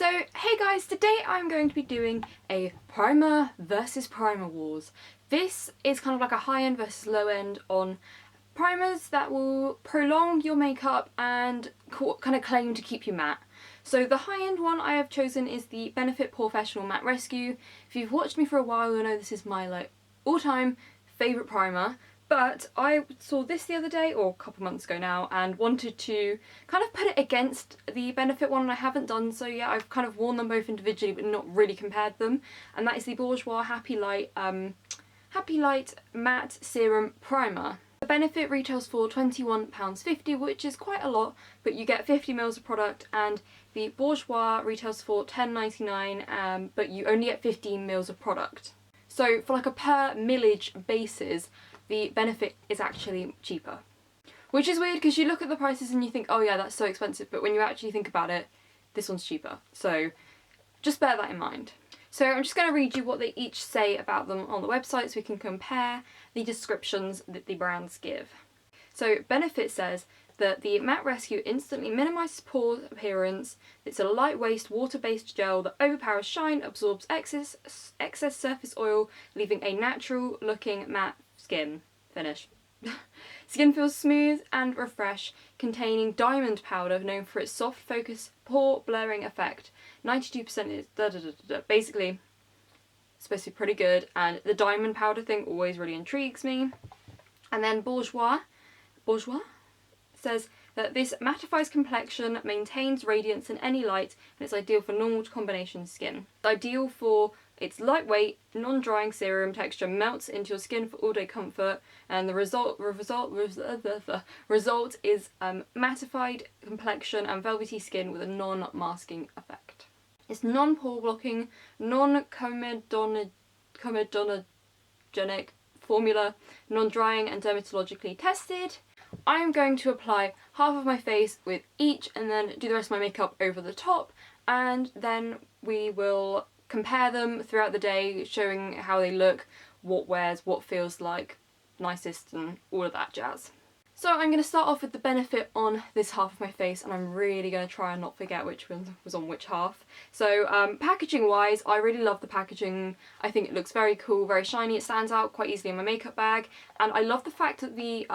So hey guys, today I'm going to be doing a primer versus primer wars. This is kind of like a high-end versus low-end on primers that will prolong your makeup and kind of claim to keep you matte. So the high-end one I have chosen is the Benefit POREfessional Matte Rescue. If you've watched me for a while, you'll know this is my all-time favourite primer. But I saw this the other day, or a couple months ago now, and wanted to kind of put it against the Benefit one, and I haven't done so yet. I've kind of worn them both individually but not really compared them, and that is the Bourjois Happy Light Matte Serum Primer. The Benefit retails for £21.50, which is quite a lot, but you get 50ml of product, and the Bourjois retails for £10.99, but you only get 15ml of product. So for like a per millage basis, the Benefit is actually cheaper. Which is weird because you look at the prices and you think, oh yeah, that's so expensive, but when you actually think about it, this one's cheaper. So just bear that in mind. So I'm just going to read you what they each say about them on the website so we can compare the descriptions that the brands give. So Benefit says that the Matte Rescue instantly minimises pore appearance. It's a lightweight water-based gel that overpowers shine, absorbs excess surface oil, leaving a natural looking matte skin finish. Skin feels smooth and refreshed, containing diamond powder known for its soft focus pore blurring effect. 92% is basically it's supposed to be pretty good, and the diamond powder thing always really intrigues me. And then Bourjois says that this mattifies complexion, maintains radiance in any light, and it's ideal for normal to combination skin. It's ideal for its lightweight, non-drying serum texture, melts into your skin for all-day comfort, and the result is mattified complexion and velvety skin with a non-masking effect. It's non-pore blocking, non-comedogenic formula, non-drying and dermatologically tested. I'm going to apply half of my face with each and then do the rest of my makeup over the top, and then we will compare them throughout the day, showing how they look, what wears, what feels like nicest, and all of that jazz. So I'm going to start off with the Benefit on this half of my face, and I'm really going to try and not forget which one was on which half. So packaging wise, I really love the packaging. I think it looks very cool, very shiny, it stands out quite easily in my makeup bag, and I love the fact that the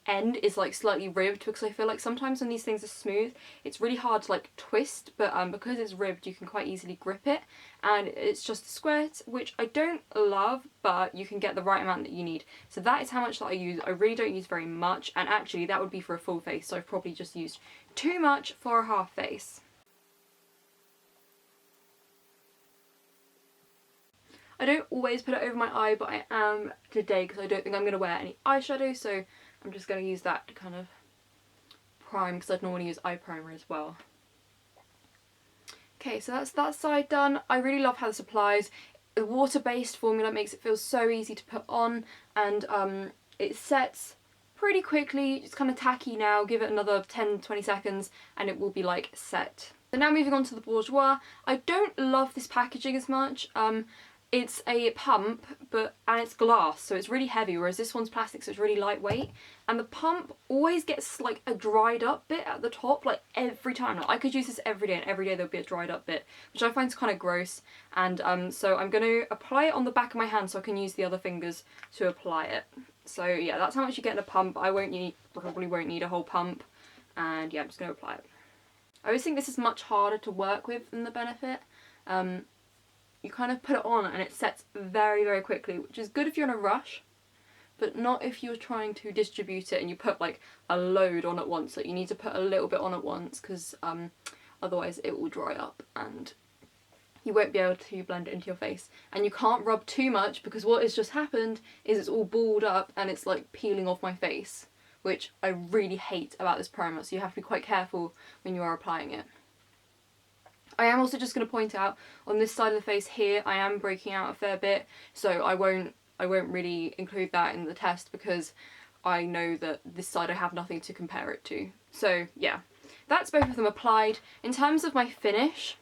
end is like slightly ribbed, because I feel like sometimes when these things are smooth it's really hard to like twist, but because it's ribbed you can quite easily grip it, and it's just a squirt, which I don't love, but you can get the right amount that you need. So that is how much that I use. I really don't use very much, and actually that would be for a full face, so I've probably just used too much for a half face. I don't always put it over my eye, but I am today because I don't think I'm going to wear any eyeshadow, so I'm just going to use that to kind of prime, because I'd normally use eye primer as well. Okay, so that's that side done. I really love how this applies. The water-based formula makes it feel so easy to put on, and it sets pretty quickly. It's kind of tacky now. Give it another 10-20 seconds and it will be like set. So now moving on to the Bourjois. I don't love this packaging as much. It's a pump, and it's glass, so it's really heavy, whereas this one's plastic, so it's really lightweight. And the pump always gets like a dried up bit at the top, like every time. Like, I could use this every day, and every day there'll be a dried up bit, which I find kind of gross. And so I'm going to apply it on the back of my hand so I can use the other fingers to apply it. So yeah, that's how much you get in a pump. I probably won't need a whole pump, and yeah, I'm just going to apply it. I always think this is much harder to work with than the Benefit. You kind of put it on and it sets very, very quickly, which is good if you're in a rush, but not if you're trying to distribute it and you put like a load on at once. Like, you need to put a little bit on at once, because otherwise it will dry up and you won't be able to blend it into your face. And you can't rub too much, because what has just happened is it's all balled up and it's like peeling off my face, which I really hate about this primer, so you have to be quite careful when you are applying it. I am also just going to point out, on this side of the face here, I am breaking out a fair bit, so I won't really include that in the test, because I know that this side I have nothing to compare it to. So yeah, that's both of them applied. In terms of my finish,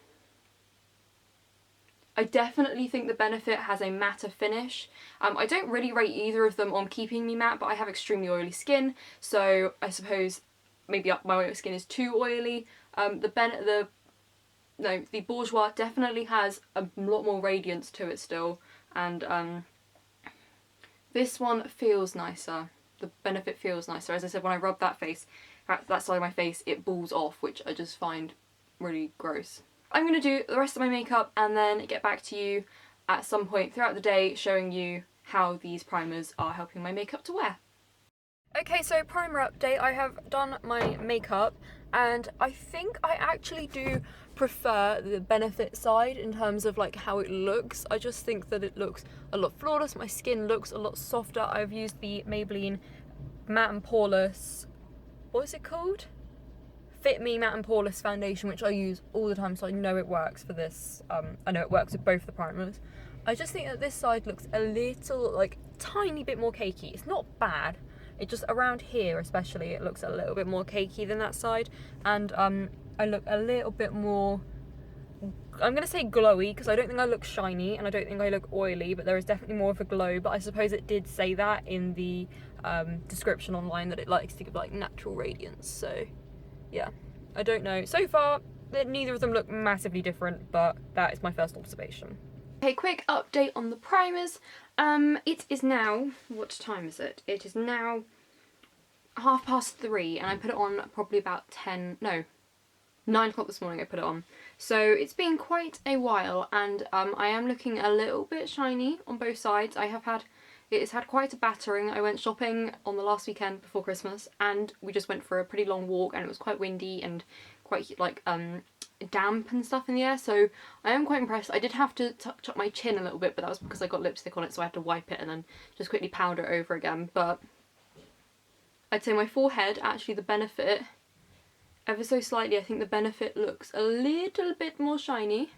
I definitely think the Benefit has a matter finish. I don't really rate either of them on keeping me matte, but I have extremely oily skin, so I suppose maybe my skin is too oily. The no, the Bourjois definitely has a lot more radiance to it still, and this one feels nicer. The Benefit feels nicer. As I said, when I rub that side of my face, it balls off, which I just find really gross. I'm going to do the rest of my makeup and then get back to you at some point throughout the day showing you how these primers are helping my makeup to wear. Okay, so primer update. I have done my makeup and I think I actually do prefer the Benefit side in terms of like how it looks. I just think that it looks a lot flawless. My skin looks a lot softer. I've used the Maybelline Matte and Poreless, what is it called? Fit Me Matte and Poreless foundation, which I use all the time, so I know it works for this. I know it works with both the primers. I just think that this side looks a little, like, tiny bit more cakey. It's not bad. It just, around here especially, it looks a little bit more cakey than that side. And I look a little bit more, I'm going to say glowy, because I don't think I look shiny and I don't think I look oily, but there is definitely more of a glow. But I suppose it did say that in the description online, that it likes to give like natural radiance. So yeah, I don't know. So far, neither of them look massively different, but that is my first observation. Okay, quick update on the primers. It is now, what time is it? It is now 3:30 and I put it on probably about 9 o'clock this morning I put it on. So it's been quite a while and I am looking a little bit shiny on both sides. It has had quite a battering. I went shopping on the last weekend before Christmas and we just went for a pretty long walk and it was quite windy and quite like damp and stuff in the air, so I am quite impressed. I did have to touch up my chin a little bit, but that was because I got lipstick on it, so I had to wipe it and then just quickly powder it over again. But I'd say my forehead, actually the Benefit, ever so slightly, I think the Benefit looks a little bit more shiny.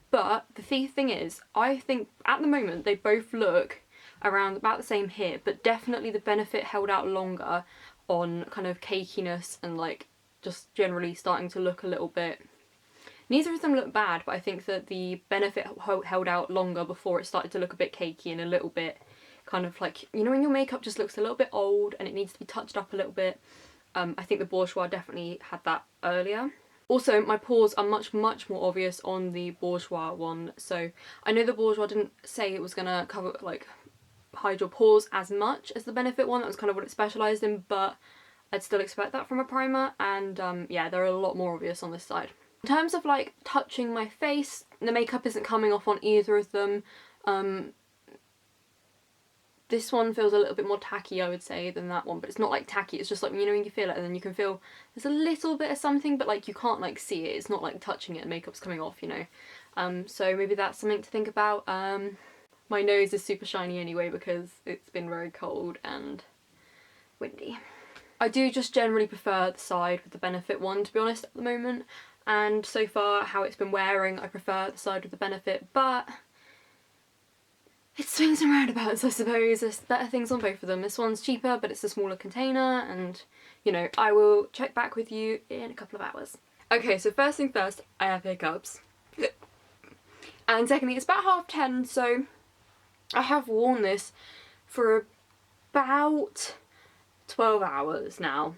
But the thing is, I think at the moment they both look around about the same here, but definitely the Benefit held out longer on kind of cakiness and like just generally starting to look a little bit. Neither of them look bad, but I think that the Benefit held out longer before it started to look a bit cakey and a little bit kind of like, you know when your makeup just looks a little bit old and it needs to be touched up a little bit. I think the Bourjois definitely had that earlier. Also, my pores are much more obvious on the Bourjois one. So I know the Bourjois didn't say it was going to cover, like, hide your pores as much as the Benefit one. That was kind of what it specialised in, but I'd still expect that from a primer. And yeah, they're a lot more obvious on this side. In terms of like touching my face, the makeup isn't coming off on either of them. This one feels a little bit more tacky, I would say, than that one, but it's not like tacky, it's just like, you know, when you feel it and then you can feel there's a little bit of something, but like you can't like see it. It's not like touching it and makeup's coming off, you know. So maybe that's something to think about. My nose is super shiny anyway because it's been very cold and windy. I do just generally prefer the side with the Benefit one, to be honest, at the moment. And so far, how it's been wearing, I prefer the side with the Benefit, but it swings and roundabouts, I suppose. There's better things on both of them. This one's cheaper, but it's a smaller container, and, you know, I will check back with you in a couple of hours. Okay, so first thing first, I have hiccups. And secondly, it's about 10:30, so I have worn this for about 12 hours now.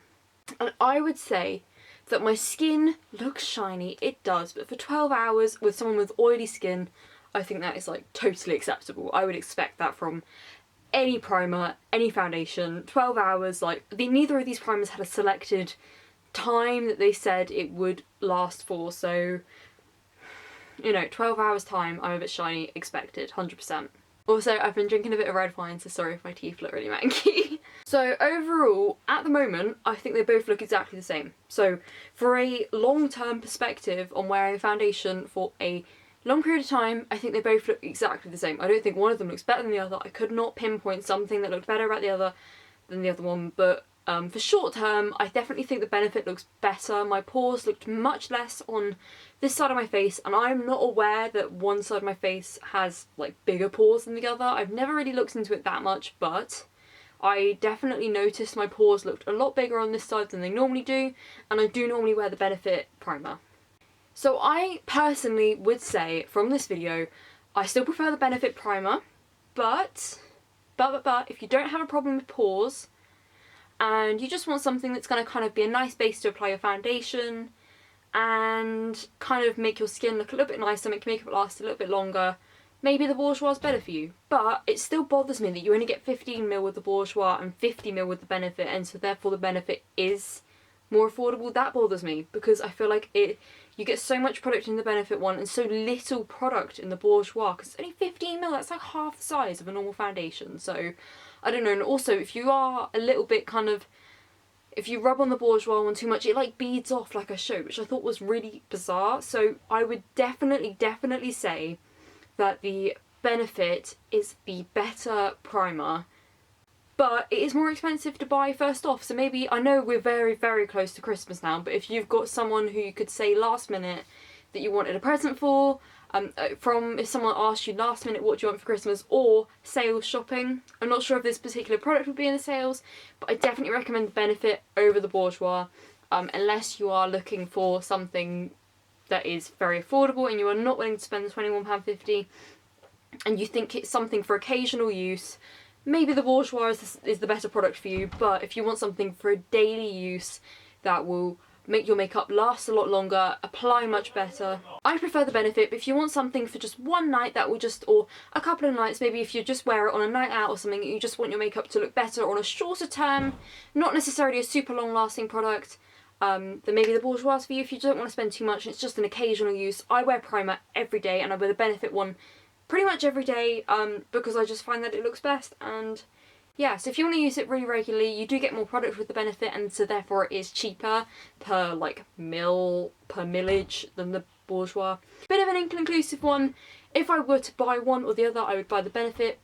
And I would say that my skin looks shiny, it does, but for 12 hours with someone with oily skin, I think that is like totally acceptable. I would expect that from any primer, any foundation. 12 hours, like, neither of these primers had a selected time that they said it would last for, so, you know, 12 hours time, I'm a bit shiny, expected, 100%. Also, I've been drinking a bit of red wine, so sorry if my teeth look really manky. So overall, at the moment, I think they both look exactly the same. So for a long-term perspective on wearing foundation for a long period of time, I think they both look exactly the same. I don't think one of them looks better than the other. I could not pinpoint something that looked better about the other than the other one, but for short term, I definitely think the Benefit looks better. My pores looked much less on this side of my face, and I'm not aware that one side of my face has like bigger pores than the other. I've never really looked into it that much, but I definitely noticed my pores looked a lot bigger on this side than they normally do, and I do normally wear the Benefit primer. So I personally would say from this video, I still prefer the Benefit primer, but if you don't have a problem with pores, and you just want something that's going to kind of be a nice base to apply your foundation, and kind of make your skin look a little bit nicer, make your makeup last a little bit longer, maybe the Bourjois is better for you. But it still bothers me that you only get 15ml with the Bourjois and 50ml with the Benefit, and so therefore the Benefit is more affordable. That bothers me because I feel like you get so much product in the Benefit one and so little product in the Bourjois, because it's only 15ml, that's like half the size of a normal foundation. So I don't know. And also, if you are a little bit kind of, if you rub on the Bourjois one too much, it like beads off like I showed, which I thought was really bizarre. So I would definitely say that the Benefit is the better primer, but it is more expensive to buy first off. So maybe, I know we're very close to Christmas now, but if you've got someone who you could say last minute that you wanted a present for, if someone asked you last minute what do you want for Christmas, or sales shopping, I'm not sure if this particular product would be in the sales, but I definitely recommend the Benefit over the Bourjois, unless you are looking for something that is very affordable and you are not willing to spend the £21.50 and you think it's something for occasional use. Maybe the Bourjois is the better product for you, but if you want something for daily use that will make your makeup last a lot longer, apply much better, I prefer the Benefit. But if you want something for just one night that will just, or a couple of nights, maybe if you just wear it on a night out or something, you just want your makeup to look better on a shorter term, not necessarily a super long lasting product, then maybe the Bourjois is for you. If you don't want to spend too much and it's just an occasional use, I wear primer every day and I wear the Benefit one pretty much every day, because I just find that it looks best. And yeah, so if you want to use it really regularly, you do get more product with the Benefit, and so therefore it is cheaper per like per millage than the Bourjois. Bit of an inconclusive one. If I were to buy one or the other, I would buy the Benefit,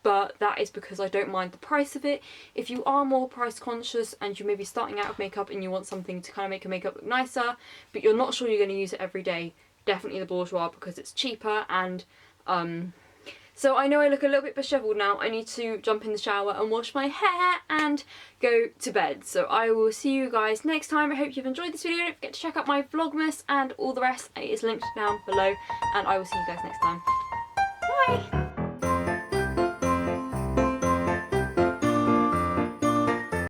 but that is because I don't mind the price of it. If you are more price conscious and you may be starting out with makeup and you want something to kind of make your makeup look nicer, but you're not sure you're going to use it every day, definitely the Bourjois, because it's cheaper. And so I know I look a little bit dishevelled now. I need to jump in the shower and wash my hair and go to bed. So I will see you guys next time. I hope you've enjoyed this video. Don't forget to check out my Vlogmas and all the rest. It is linked down below, and I will see you guys next time. Bye!